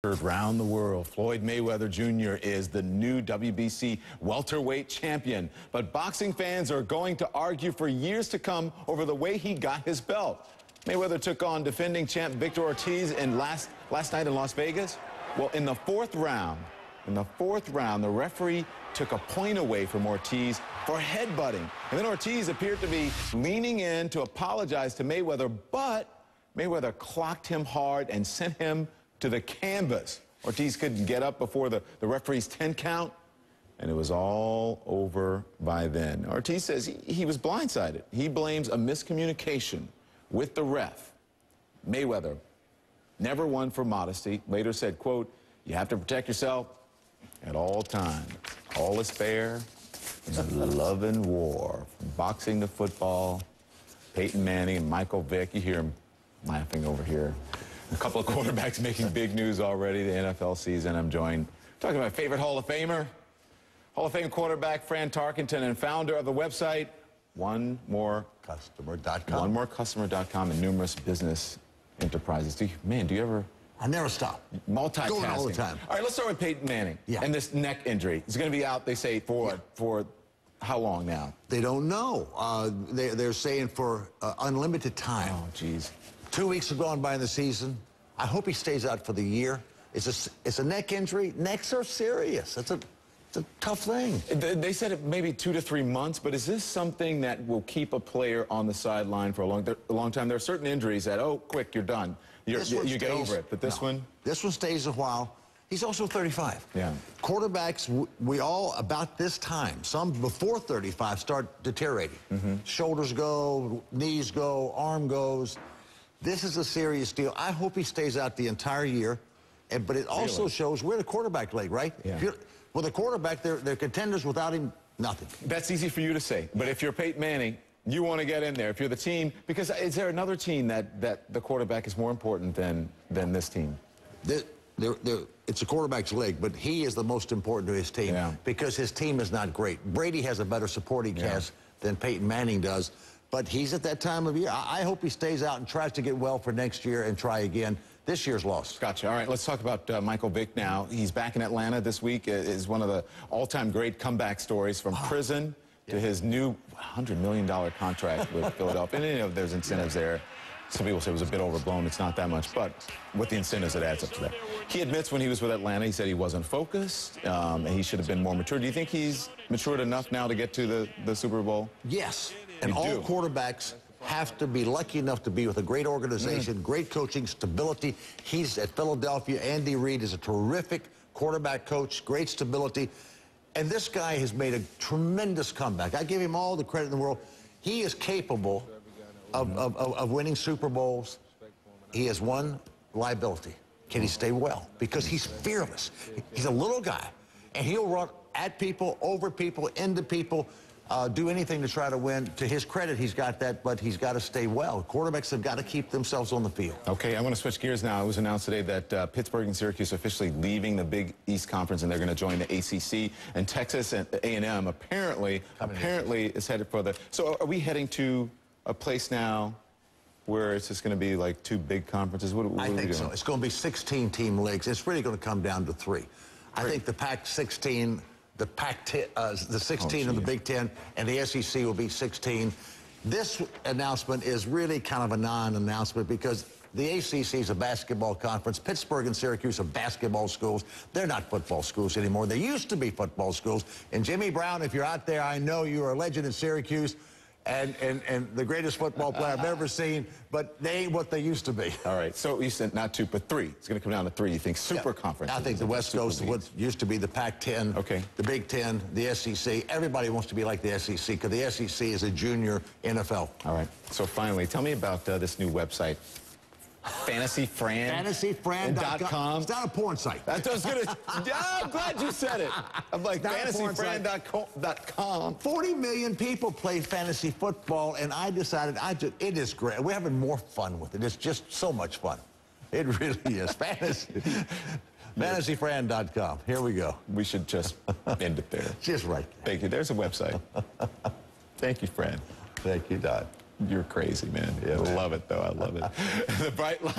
Around the world, Floyd Mayweather Jr. is the new WBC welterweight champion. But boxing fans are going to argue for years to come over the way he got his belt. Mayweather took on defending champ Victor Ortiz last night in Las Vegas. Well, in the fourth round, the referee took a point away from Ortiz for headbutting. And then Ortiz appeared to be leaning in to apologize to Mayweather, but Mayweather clocked him hard and sent him to the canvas. Ortiz couldn't get up before the referee's 10 count, and it was all over by then. Ortiz says he was blindsided. He blames a miscommunication with the ref. Mayweather never won for modesty. Later said, quote, "You have to protect yourself at all times. All is fair in love and war." From boxing to football, Peyton Manning and Michael Vick, you hear him laughing over here. A couple of quarterbacks making big news already, the NFL season. I'm joined, talking about my favorite Hall of Famer, Hall of Fame quarterback Fran Tarkenton, and founder of the website OneMoreCustomer.com. OneMoreCustomer.com and numerous business enterprises. Do you ever? I never stop. Multitasking. Going all the time. All right, let's start with Peyton Manning. Yeah. And this neck injury. It's going to be out, they say, for how long now? They don't know. They're saying for unlimited time. Oh, geez. 2 weeks have gone by in the season. I hope he stays out for the year. It's a neck injury. Necks are serious. It's a tough thing. They said it maybe 2 to 3 months, but is this something that will keep a player on the sideline for a long time? There are certain injuries that, oh, quick, you're done. You get over it. But this one? This one stays a while. He's also 35. Yeah. Quarterbacks, we all, about this time, some before 35, start deteriorating. Shoulders go, knees go, arm goes. This is a serious deal. I hope he stays out the entire year, but it also shows we're the quarterback league, right? Yeah. With a quarterback, they're contenders. Without him, nothing. That's easy for you to say, but if you're Peyton Manning, you want to get in there. If you're the team, because is there another team that the quarterback is more important than this team? It's a quarterback's league, but he is the most important to his team because his team is not great. Brady has a better supporting cast than Peyton Manning does. But he's at that time of year. I hope he stays out and tries to get well for next year and try again. This year's lost. Gotcha. All right, let's talk about Michael Vick now. He's back in Atlanta this week. Is one of the all-time great comeback stories from prison to his new $100 million contract with Philadelphia. And you know, there's incentives there. Some people say it was a bit overblown. It's not that much, but with the incentives, it adds up to that. He admits when he was with Atlanta, he said he wasn't focused, and he should have been more mature. Do you think he's matured enough now to get to the Super Bowl? Yes. And all quarterbacks have to be lucky enough to be with a great organization, great coaching, stability. He's at Philadelphia. Andy Reid is a terrific quarterback coach, great stability. And this guy has made a tremendous comeback. I give him all the credit in the world. He is capable of winning Super Bowls. He has one liability. Can he stay well? Because he's fearless. He's a little guy, and he'll run at people, over people, into people, do anything to try to win. To his credit, he's got that, but he's got to stay well. Quarterbacks have got to keep themselves on the field. Okay, I want to switch gears now. It was announced today that Pittsburgh and Syracuse are officially leaving the Big East Conference, and they're going to join the ACC. And Texas and A&M apparently is headed for the... So are we heading to a place now where it's just going to be like two big conferences? What are we doing? I think so. It's going to be 16-team leagues. It's really going to come down to three. I think the Pac-16... the the 16 of the Big Ten, and the SEC will be 16. This announcement is really kind of a non-announcement because the ACC is a basketball conference. Pittsburgh and Syracuse are basketball schools. They're not football schools anymore. They used to be football schools. And Jimmy Brown, if you're out there, I know you're a legend in Syracuse and the greatest football player I've ever seen, but they ain't what they used to be. All right, so you said not two, but three. It's going to come down to three. You think super conference? I think the West Coast, what used to be the Pac-10, the Big Ten, the SEC. Everybody wants to be like the SEC because the SEC is a junior NFL. All right, so finally, tell me about this new website. FantasyFran.com. It's not a porn site. I'm glad you said it. I'm like, FantasyFran.com. 40 million people play fantasy football, and I decided it is great. We're having more fun with it. It's just so much fun. It really is. FantasyFran.com. Here we go. We should just end it there. Just right there. Thank you. There's a website. Thank you, Fran. Thank you, Don. You're crazy, man. Yeah, I love it, though. I love it. The bright light.